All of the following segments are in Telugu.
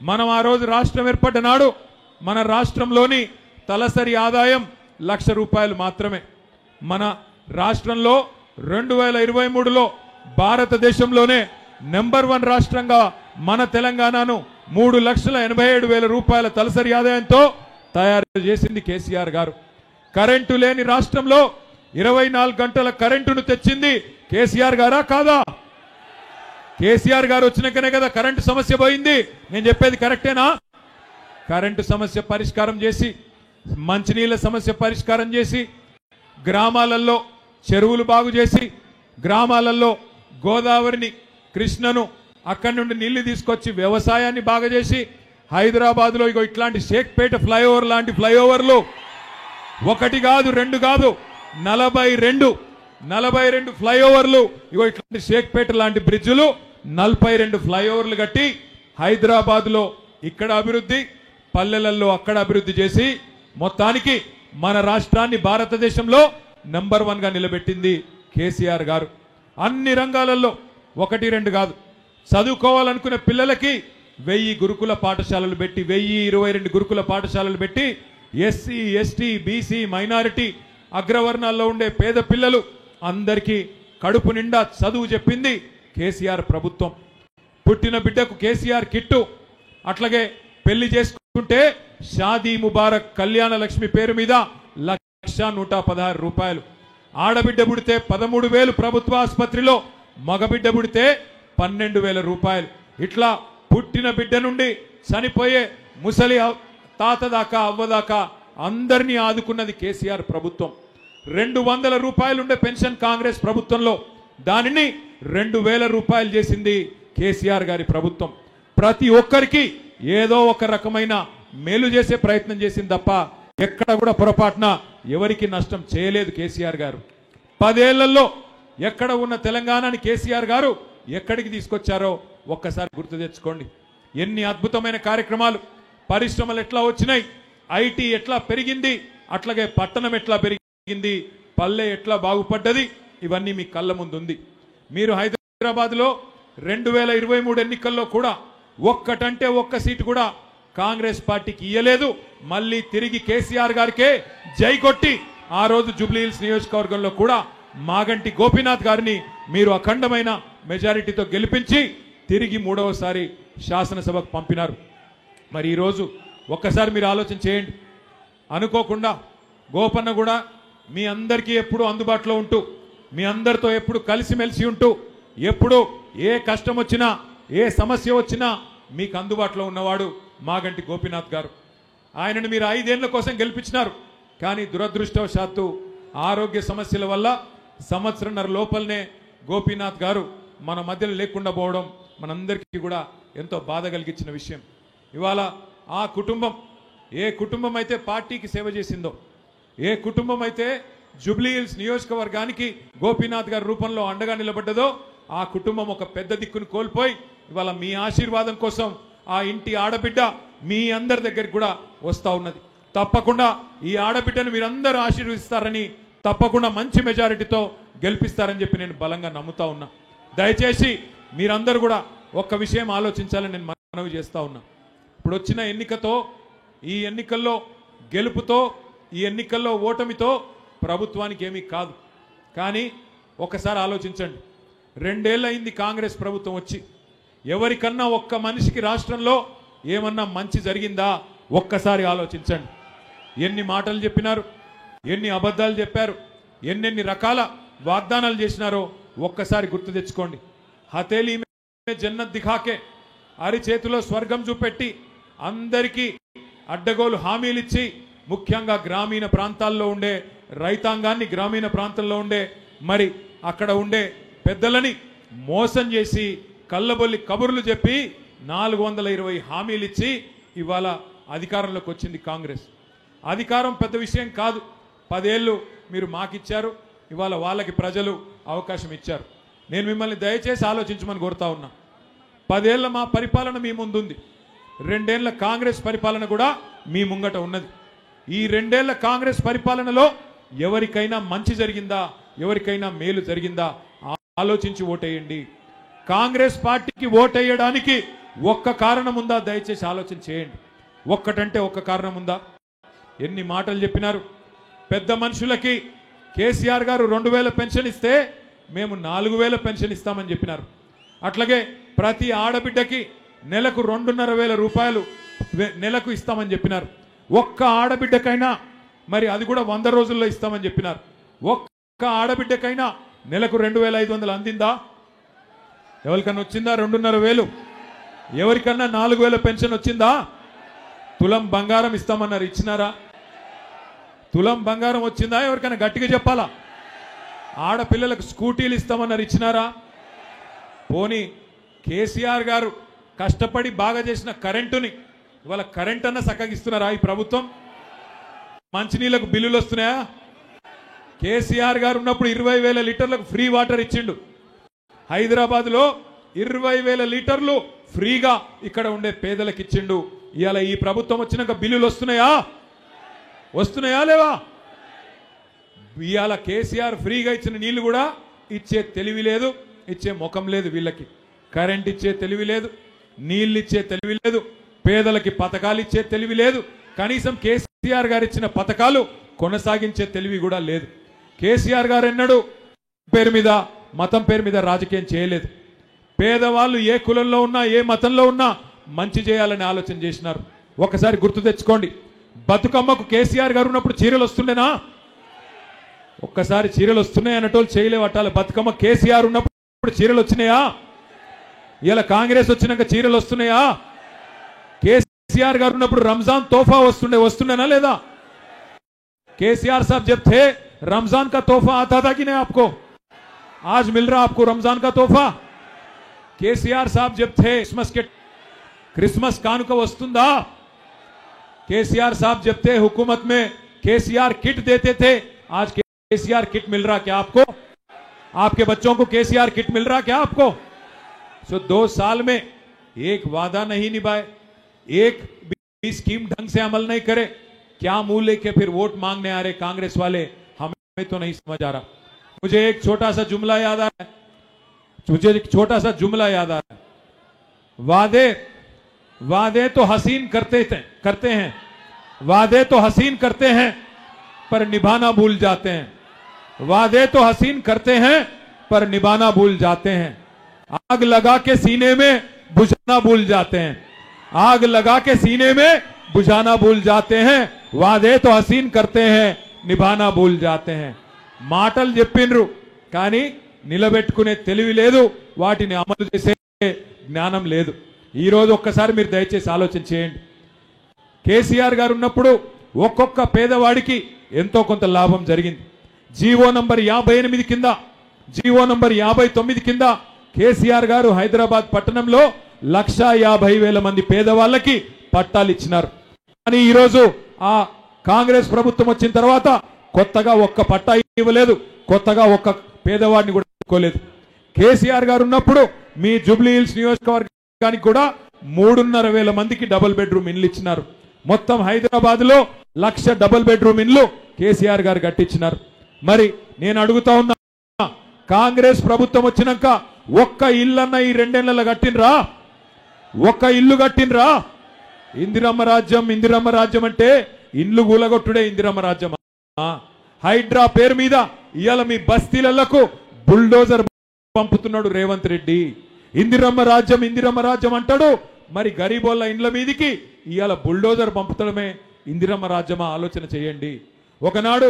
మనం ఆ రోజు రాష్ట్రం ఏర్పడ్డ నాడు మన రాష్ట్రంలోని తలసరి ఆదాయం ₹1,00,000 మాత్రమే. మన రాష్ట్రంలో 2023లో భారతదేశంలోనే నెంబర్ 1 రాష్ట్రంగా మన తెలంగాణను ₹3,87,000 తలసరి ఆదాయంతో తయారు చేసింది కేసీఆర్ గారు. కరెంటు లేని రాష్ట్రంలో 24 గంటల కరెంటును తెచ్చింది కేసీఆర్ గారా కాదా? కేసీఆర్ గారు వచ్చినాకనే కదా కరెంటు సమస్య పోయింది. నేను చెప్పేది కరెక్టేనా? కరెంటు సమస్య పరిష్కారం చేసి, మంచినీళ్ళ సమస్య పరిష్కారం చేసి, గ్రామాలలో చెరువులు బాగు చేసి, గ్రామాలలో గోదావరిని కృష్ణను అక్కడి నుండి నీళ్లు తీసుకొచ్చి వ్యవసాయాన్ని బాగా చేసి, హైదరాబాద్లో ఇగో ఇట్లాంటి షేక్పేట ఫ్లైఓవర్ లాంటి ఫ్లైఓవర్లు ఒకటి కాదు రెండు కాదు 42 ఫ్లైఓవర్లు, ఇగో ఇట్లాంటి షేక్పేట లాంటి బ్రిడ్జులు 42 ఫ్లైఓవర్లు కట్టి హైదరాబాద్లో ఇక్కడ అభివృద్ధి, పల్లెలలో అక్కడ అభివృద్ధి చేసి మొత్తానికి మన రాష్ట్రాన్ని భారతదేశంలో నెంబర్ 1గా నిలబెట్టింది కేసీఆర్ గారు. అన్ని రంగాలలో 1-2 కాదు, చదువుకోవాలనుకునే పిల్లలకి 1000 గురుకుల పాఠశాలలు పెట్టి 1022 గురుకుల పాఠశాలలు పెట్టి ఎస్సీ ఎస్టీ బీసీ మైనారిటీ అగ్రవర్ణాల్లో ఉండే పేద పిల్లలు అందరికీ కడుపు నిండా చదువు చెప్పింది కేసీఆర్ ప్రభుత్వం. పుట్టిన బిడ్డకు కేసీఆర్ కిట్టు, అట్లాగే పెళ్లి చేసుకుంటే షాదీ ముబారక్ కళ్యాణ లక్ష్మి పేరు మీద ₹1,116. ఆడబిడ్డ పుడితే 13,000 ప్రభుత్వ ఆసుపత్రిలో, మగబిడ్డ పుడితే ₹12,000. ఇట్లా పుట్టిన బిడ్డ నుండి చనిపోయే ముసలి తాత దాకా అవ్వ దాకా అందరినీ ఆదుకున్నది కేసీఆర్ ప్రభుత్వం. ₹200 ఉండే పెన్షన్ కాంగ్రెస్ ప్రభుత్వంలో దానిని ₹2,000 చేసింది కేసీఆర్ గారి ప్రభుత్వం. ప్రతి ఒక్కరికి ఏదో ఒక రకమైన మేలు చేసే ప్రయత్నం చేసింది తప్ప ఎక్కడ కూడా పొరపాటున ఎవరికి నష్టం చేయలేదు కేసీఆర్ గారు. 10 ఏళ్లలో ఎక్కడ ఉన్న తెలంగాణని కేసీఆర్ గారు ఎక్కడికి తీసుకొచ్చారో ఒక్కసారి గుర్తు తెచ్చుకోండి. ఎన్ని అద్భుతమైన కార్యక్రమాలు, పరిశ్రమలు ఎట్లా వచ్చినాయి, ఐటీ ఎట్లా పెరిగింది, అట్లాగే పట్టణం ఎట్లా పెరిగింది, పల్లె ఎట్లా బాగుపడ్డది, ఇవన్నీ మీ కళ్ళ ముందు ఉంది. మీరు హైదరాబాద్లో 2023 ఎన్నికల్లో కూడా ఒక్కటంటే ఒక్క సీటు కూడా కాంగ్రెస్ పార్టీకి ఇయ్యలేదు. మళ్ళీ తిరిగి కేసీఆర్ గారికే జై కొట్టి ఆ రోజు జూబ్లీహిల్స్ నియోజకవర్గంలో కూడా మాగంటి గోపీనాథ్ గారిని మీరు అఖండమైన మెజారిటీతో గెలిపించి తిరిగి 3వసారి శాసనసభకు పంపినారు. మరి ఈరోజు ఒక్కసారి మీరు ఆలోచన చేయండి. అనుకోకుండా గోపన్న కూడా మీ అందరికీ ఎప్పుడు అందుబాటులో ఉంటూ, మీ అందరితో ఎప్పుడు కలిసిమెలిసి ఉంటూ, ఎప్పుడు ఏ కష్టం వచ్చినా ఏ సమస్య వచ్చినా మీకు అందుబాటులో ఉన్నవాడు మాగంటి గోపీనాథ్ గారు. ఆయనను మీరు 5 ఏళ్ల కోసం గెలిపించినారు. కానీ దురదృష్టవశాత్తు ఆరోగ్య సమస్యల వల్ల సంవత్సరంన్నర లోపలనే గోపీనాథ్ గారు మన మధ్యలో లేకుండా పోవడం మనందరికీ కూడా ఎంతో బాధ కలిగించిన విషయం. ఇవాళ ఆ కుటుంబం, ఏ కుటుంబం అయితే పార్టీకి సేవ చేసిందో, ఏ కుటుంబం అయితే జూబ్లీహిల్స్ నియోజకవర్గానికి గోపీనాథ్ గారి రూపంలో అండగా నిలబడ్డదో ఆ కుటుంబం ఒక పెద్ద దిక్కును కోల్పోయి ఇవాళ మీ ఆశీర్వాదం కోసం ఆ ఇంటి ఆడబిడ్డ మీ అందరి దగ్గరికి కూడా వస్తూ ఉన్నది. తప్పకుండా ఈ ఆడబిడ్డను మీరందరూ ఆశీర్వదిస్తారని, తప్పకుండా మంచి మెజారిటీతో గెలిపిస్తారని చెప్పి నేను బలంగా నమ్ముతా ఉన్నా. దయచేసి మీరందరూ కూడా ఒక్క విషయం ఆలోచించాలని నేను మనవి చేస్తా ఉన్నా. ఇప్పుడు వచ్చిన ఎన్నికతో, ఈ ఎన్నికల్లో గెలుపుతో, ఈ ఎన్నికల్లో ఓటమితో ప్రభుత్వానికి ఏమీ కాదు. కానీ ఒకసారి ఆలోచించండి, 2 ఏళ్ళయింది కాంగ్రెస్ ప్రభుత్వం వచ్చి. ఎవరికన్నా ఒక్క మనిషికి రాష్ట్రంలో ఏమన్నా మంచి జరిగిందా? ఒక్కసారి ఆలోచించండి. ఎన్ని మాటలు చెప్పినారు, ఎన్ని అబద్ధాలు చెప్పారు, ఎన్నెన్ని రకాల వాగ్దానాలు చేసినారో ఒక్కసారి గుర్తు తెచ్చుకోండి. హతేలీ మే జన్నత్ దిఖాకే, అరిచేతిలో స్వర్గం చూపెట్టి అందరికీ అడ్డగోలు హామీలు ఇచ్చి, ముఖ్యంగా గ్రామీణ ప్రాంతాల్లో ఉండే రైతాంగాన్ని, గ్రామీణ ప్రాంతంలో ఉండే మరి అక్కడ ఉండే పెద్దలని మోసం చేసి కళ్ళబొల్లి కబుర్లు చెప్పి 420 హామీలు ఇచ్చి ఇవాళ అధికారంలోకి వచ్చింది కాంగ్రెస్. అధికారం పెద్ద విషయం కాదు. 10 ఏళ్ళు మీరు మాకిచ్చారు, ఇవాళ వాళ్ళకి ప్రజలు అవకాశం ఇచ్చారు. నేను మిమ్మల్ని దయచేసి ఆలోచించమని కోరుతా ఉన్నా. 10 ఏళ్ల మా పరిపాలన మీ ముందుంది, 2 ఏళ్ల కాంగ్రెస్ పరిపాలన కూడా మీ ముంగట ఉన్నది. ఈ 2 ఏళ్ల కాంగ్రెస్ పరిపాలనలో ఎవరికైనా మంచి జరిగిందా, ఎవరికైనా మేలు జరిగిందా ఆలోచించి ఓటేయండి. కాంగ్రెస్ పార్టీకి ఓటేయడానికి ఒక్క కారణం ఉందా? దయచేసి ఆలోచన చేయండి. ఒక్కటంటే ఒక్క కారణం ఉందా? ఎన్ని మాటలు చెప్పినారు. పెద్ద మనుషులకి కేసీఆర్ గారు 2000 పెన్షన్ ఇస్తే మేము 4000 పెన్షన్ ఇస్తామని చెప్పినారు. అట్లాగే ప్రతి ఆడబిడ్డకి నెలకు 2500 రూపాయలు నెలకు ఇస్తామని చెప్పినారు. ఒక్క ఆడబిడ్డకైనా మరి అది కూడా 100 రోజుల్లో ఇస్తామని చెప్పినారు. ఒక్క ఆడబిడ్డకైనా నెలకు 2500 అందిందా? ఎవరికన్నా వచ్చిందా 2500? ఎవరికన్నా 4000 పెన్షన్ వచ్చిందా? తులం బంగారం ఇస్తామన్నారు, ఇచ్చినారా? తులం బంగారం వచ్చిందా? ఎవరికైనా గట్టిగా చెప్పాలా? ఆడపిల్లలకు స్కూటీలు ఇస్తామన్నారు, ఇచ్చినారా? పోనీ కేసీఆర్ గారు కష్టపడి బాగా చేసిన కరెంటుని ఇవాళ కరెంట్ అన్న సక్కగిస్తున్నారా ఈ ప్రభుత్వం? మంచినీళ్ళకు బిల్లులు వస్తున్నాయా? కేసీఆర్ గారు ఉన్నప్పుడు 20,000 లీటర్లకు ఫ్రీ వాటర్ ఇచ్చిండు. హైదరాబాద్లో 20,000 లీటర్లు ఫ్రీగా ఇక్కడ ఉండే పేదలకు ఇచ్చిండు. ఇవాళ ఈ ప్రభుత్వం వచ్చినాక బిల్లులు వస్తున్నాయా? వస్తున్నాయా లేవా? ఇవాళ కేసీఆర్ ఫ్రీగా ఇచ్చిన నీళ్లు కూడా ఇచ్చే తెలివి లేదు, ఇచ్చే ముఖం లేదు వీళ్ళకి. కరెంట్ ఇచ్చే తెలివి లేదు, నీళ్ళు ఇచ్చే తెలివి లేదు, పేదలకి పథకాలు ఇచ్చే తెలివి లేదు. కనీసం కేసీఆర్ గారు ఇచ్చిన పథకాలు కొనసాగించే తెలివి కూడా లేదు. కేసీఆర్ గారు ఎన్నడూ పేరు మీద మతం పేరు మీద రాజకీయం చేయలేదు. పేదవాళ్ళు ఏ కులంలో ఉన్నా ఏ మతంలో ఉన్నా మంచి చేయాలని ఆలోచన చేసినారు. ఒకసారి గుర్తు తెచ్చుకోండి, బతుకమ్మకు కేసీఆర్ గారు ఉన్నప్పుడు చీరలు వస్తుండేనా? ఒక్కసారి చీరలు వస్తున్నాయి అన్నటోళ్ళు చేయలేవట్టాలి. బతుకమ్మ కేసీఆర్ ఉన్నప్పుడు చీరలు వచ్చినాయా? ఇలా కాంగ్రెస్ వచ్చినాక చీరలు వస్తున్నాయా? కేసీఆర్ గారు ఉన్నప్పుడు రంజాన్ తోఫా వస్తుండేనా లేదా? केसीआर साहब जब थे रमजान का तोहफा आता था कि नहीं आपको? आज मिल रहा आपको रमजान का तोहफा? केसीआर साहब जब थे क्रिसमस कानुका वस्तुंदा? केसीआर साहब जब थे हुकूमत में केसीआर किट देते थे, आज केसीआर किट मिल रहा क्या आपको? आपके बच्चों को केसीआर किट मिल रहा क्या आपको? 2 साल में एक वादा नहीं निभाए, एक भी स्कीम ढंग से अमल नहीं करे, क्या मुंह लेके फिर वोट मांगने आ रहे कांग्रेस वाले? हमें तो नहीं समझ आ रहा। मुझे एक छोटा सा जुमला याद आ रहा है, वादे तो हसीन करते हैं, वादे तो हसीन करते हैं पर निभाना भूल जाते हैं। वादे तो हसीन करते हैं पर निभाना भूल जाते हैं। आग लगा के सीने में बुझाना भूल जाते हैं, आग लगा के सीने में बुझाना भूल जाते हैं। वादे तो हसीन करते हैं, నిభానా భూల్ జాతే हैं। మాటలు చెప్పిండ్రు కానీ నిలబెట్టుకునే తెలివి లేదు, వాటిని అమలు చేసే జ్ఞానం లేదు. ఈ రోజు ఒక్కసారి మీరు దయచేసి ఆలోచన చేయండి. కేసీఆర్ గారు ఉన్నప్పుడు ఒక్కొక్క పేదవాడికి ఎంతో కొంత లాభం జరిగింది. జీవో నంబర్ 58 కింద, జీవో నంబర్ 59 కింద కేసీఆర్ గారు హైదరాబాద్ పట్టణంలో 1,50,000 మంది పేదవాళ్ళకి పట్టాలు ఇచ్చినారు. కానీ ఈరోజు ఆ కాంగ్రెస్ ప్రభుత్వం వచ్చిన తర్వాత కొత్తగా ఒక్క పట్టా ఇవ్వలేదు, కొత్తగా ఒక్క పేదవాడిని కూడా ఇవ్వలేదు. కేసీఆర్ గారు ఉన్నప్పుడు మీ జూబ్లీ హిల్స్ నియోజకవర్గానికి కూడా 3,500 మందికి డబుల్ బెడ్రూమ్ ఇండ్లు ఇచ్చినారు. మొత్తం హైదరాబాద్ లో 1,00,000 డబుల్ బెడ్రూమ్ ఇండ్లు కేసీఆర్ గారు కట్టించినారు. మరి నేను అడుగుతా ఉన్నా, కాంగ్రెస్ ప్రభుత్వం వచ్చినాక ఒక్క ఇల్లన్న ఈ 2 ఏళ్లలో కట్టినరా? ఒక్క ఇల్లు కట్టినరా? ఇందిరమ్మ రాజ్యం అంటే ఇండ్లు కూలగొట్టుడే ఇందిరమ్మ రాజ్యం. హైడ్రా పేరు మీద ఇవాళ మీ బస్తీలకు బుల్డోజర్ పంపుతున్నాడు రేవంత్ రెడ్డి. ఇందిరమ్మ రాజ్యం అంటాడు, మరి గరీబోళ్ళ ఇండ్ల మీదికి ఇవాళ బుల్డోజర్ పంపుతడమే ఇందిరమ్మ రాజ్యమా? ఆలోచన చేయండి. ఒకనాడు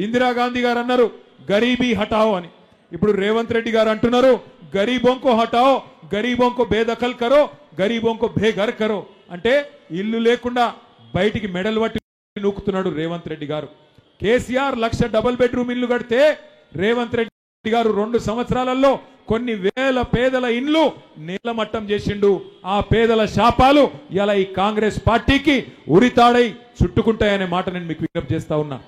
ఇందిరాగాంధీ గారు అన్నారు గరీబీ హటాओ అని, ఇప్పుడు రేవంత్ రెడ్డి గారు అంటున్నారు గరీబోంకో హటాओ, గరీబోంకో బేదఖల్ కరో, గరీబోంకో బేఘర్ కరో. అంటే ఇల్లు లేకుండా బయటికి మెడల్ పట్టి నూకుతున్నాడు రేవంత్ రెడ్డి గారు. కేసీఆర్ 1,00,000 డబుల్ బెడ్రూమ్ ఇల్లు కడితే రేవంత్ రెడ్డి గారు 2 సంవత్సరాలలో కొన్ని వేల పేదల ఇండ్లు నేలమట్టం చేసిండు. ఆ పేదల శాపాలు ఇలా ఈ కాంగ్రెస్ పార్టీకి ఉరితాడై చుట్టుకుంటాయనే మాట నేను మీకు విజ్ఞప్తి చేస్తా ఉన్నా.